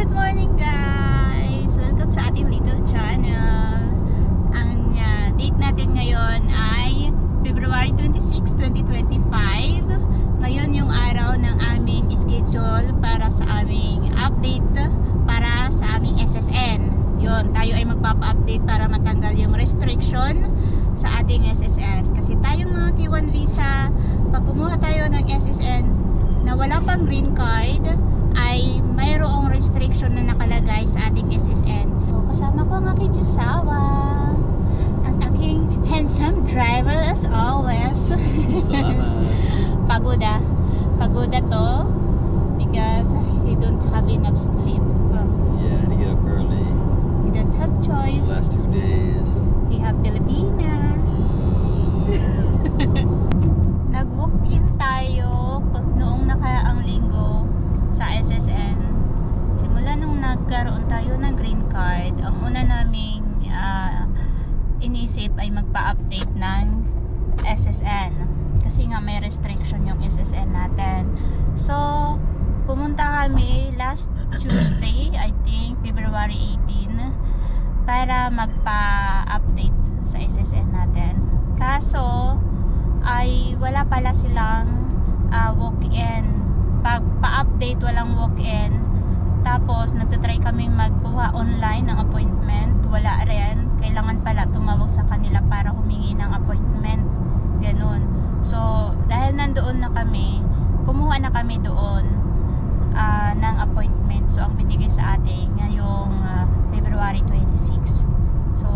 Good morning guys! Welcome sa ating little channel. Ang date natin ngayon ay February 26, 2025. Ngayon yung araw ng aming schedule para sa aming update para sa aming SSN. Yun, tayo ay magpapa-update para matanggal yung restriction sa ating SSN. Kasi tayong mga K1 visa, pag kumuha tayo ng SSN na wala pang green card, ay mayroong restriction na nakalagay sa ating SSN. So, kasama ko ang aking Jusawa, ang aking handsome driver as always. Pagoda to because he don't have enough sleep. Yeah, to get up early. He don't have choice. The last 2 days. We have Filipina. Nag-walk-in tayo noong nakaraang linggo sa SSN. Simula nung nagkaroon tayo ng green card, ang una naming inisip ay magpa-update ng SSN kasi nga may restriction yung SSN natin. So pumunta kami last Tuesday, I think February 18, para magpa-update sa SSN natin. Kaso ay wala pala silang walk-in. Pag pa-update walang walk-in, tapos nagtatry kaming magkuha online ng appointment, wala rin. Kailangan pala tumawag sa kanila para humingi ng appointment, ganun. So dahil nandoon na kami, kumuha na kami doon ng appointment. So ang binigay sa atin ngayong February 26. So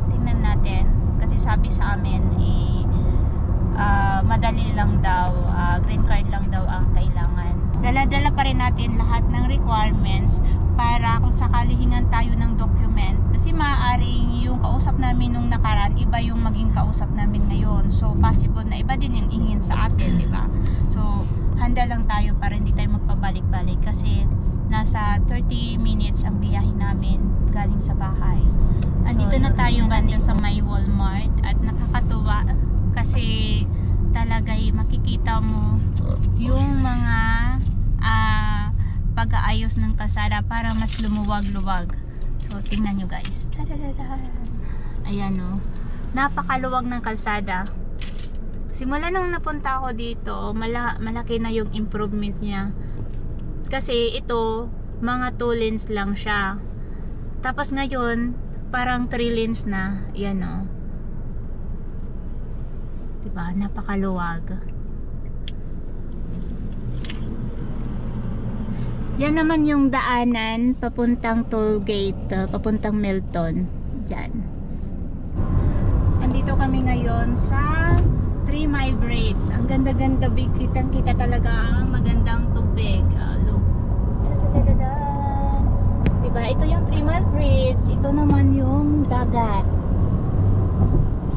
tingnan natin, kasi sabi sa amin madali lang daw, green card lang daw ang kailangan. Dala-dala pa rin natin lahat ng requirements para kung sakali hingan tayo ng document, kasi maaaring yung kausap namin nung nakaraan iba yung maging kausap namin ngayon. So possible na iba din yung hingin sa atin, di ba? So handa lang tayo para hindi tayo magpabalik-balik, kasi nasa 30 minutes ang biyahe namin galing sa bahay. Andito na tayo banda sa may Walmart at nakakatuwa kasi talaga'y makikita mo yung mga pag-aayos ng kalsada para mas lumuwag-luwag. So tingnan nyo guys. Ayan o, napakaluwag ng kalsada. Simula nung napunta ako dito, malaki na yung improvement niya. Kasi ito, mga 2 lanes lang siya. Tapos ngayon, parang 3 lanes na. Ayan o. Diba? Napakaluwag. Yan naman yung daanan papuntang toll gate, papuntang Milton. Diyan. Andito kami ngayon sa 3 Mile Bridge. Ang ganda-ganda, big. Kitang-kita talaga ang magandang tubig. Look. Diba? Ito yung 3 Mile Bridge. Ito naman yung dagat.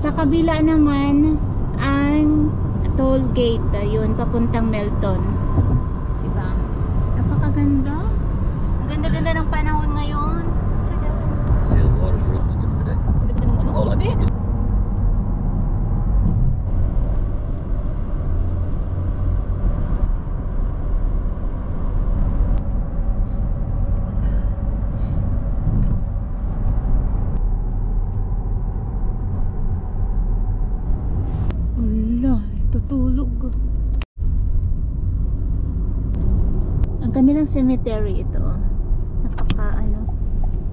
Sa kabila naman ang toll gate, yun, papuntang Milton. Diba? Napakaganda. Ang ganda-ganda ng panahon ngayon. Yeah, the water's real good today. Ganda-ganda ng Oh, tubig. Tutulog. Ang kanilang cemetery ito.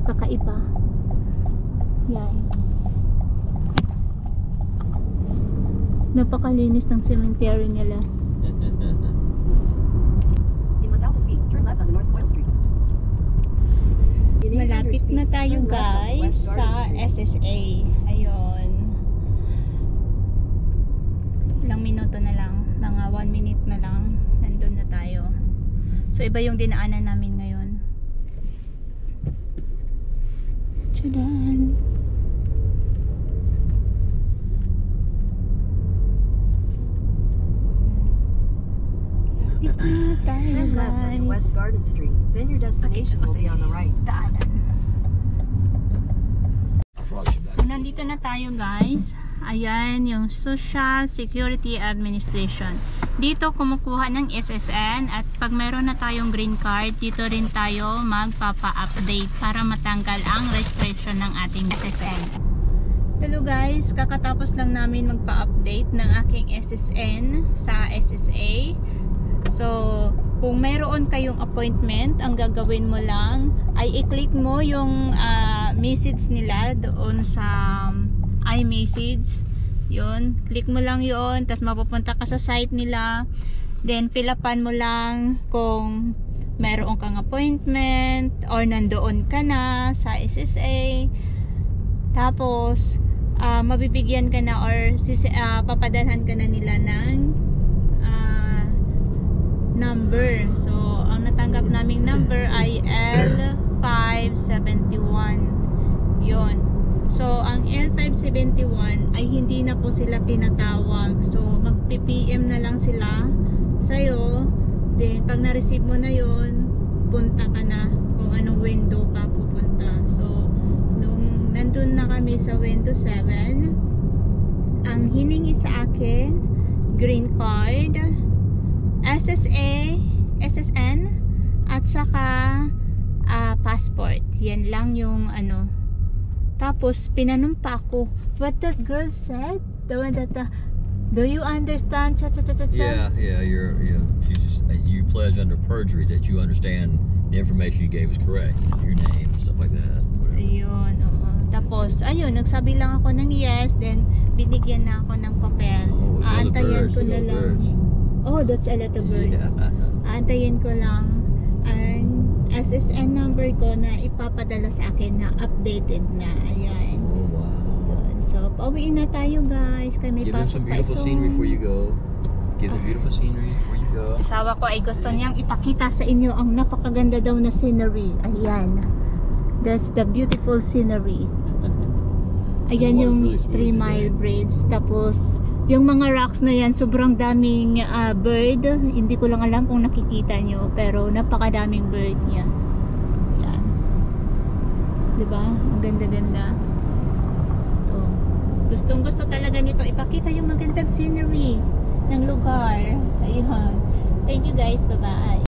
Kakaiba. Yan. Napakalinis ng cemetery nila. In 1,000 feet, turn left on the North Coyle Street. Malapit na tayo guys sa SSA. Ayun. Ilang minuto na lang, mga 1 minute na lang, nandun na tayo. So iba yung dinaanan namin ngayon. Tadaan! Lapit na tayo Turn left onto West guys. Garden Street. Then your destination will be on the right. Daanan. So nandito na tayo guys Ayan, yung Social Security Administration. Dito kumukuha ng SSN at pag meron na tayong green card, dito rin tayo magpapa-update para matanggal ang restriction ng ating SSN. Hello guys, kakatapos lang namin magpa-update ng aking SSN sa SSA. So, kung mayroon kayong appointment, ang gagawin mo lang ay i-click mo yung message nila doon sa iMessage. Yun, click mo lang yun, tapos mapupunta ka sa site nila. Then, fill upan mo lang kung mayroon kang appointment or nandoon ka na sa SSA. Tapos, mabibigyan ka na or papadalhan ka na nila ng number. So, ang natanggap naming number ay L571. Yun. So, ang L571 ay hindi na po sila tinatawag. So, mag-PPM na lang sila sa'yo. Then, pag na-receive mo na yun, punta ka na kung anong window ka pupunta. So, nung nandun na kami sa window 7, ang hiningi sa akin, green card, SSA, SSN, at saka passport. Yan lang yung ano. Tapos, pinanumpa ko. What that girl said? The one that, do you understand? Yeah, you pledge under perjury that you understand the information you gave is correct. Your name and stuff like that. Whatever. Ayun, oo. Tapos, ayun, nagsabi lang ako ng yes, then binigyan na ako ng papel. Oh, Aantayan ko na lang. Birds. Oh, that's a lot of birds. Yeah. Aantayin ko lang ang SSN number ko na ipapadala sa akin na updated na. Ayan. Oh, wow. Yun. So, pauwiin na tayo guys. Kami Give them pasok some pa beautiful ito. scenery before you go. Give them beautiful scenery before you go. Asawa ko ay gusto niyang ipakita sa inyo ang napakaganda daw na scenery. Ayan. That's the beautiful scenery. Ayan The yung water's really 3 smooth Mile today. Bridge. Tapos, yung mga rocks na yan, sobrang daming bird. Hindi ko lang alam kung nakikita nyo. Pero napakadaming bird niya. Yan. Diba? Ang ganda-ganda. Ito. Gustong gusto talaga nito. Ipakita yung magandang scenery ng lugar. Ayun. Thank you guys. Bye-bye.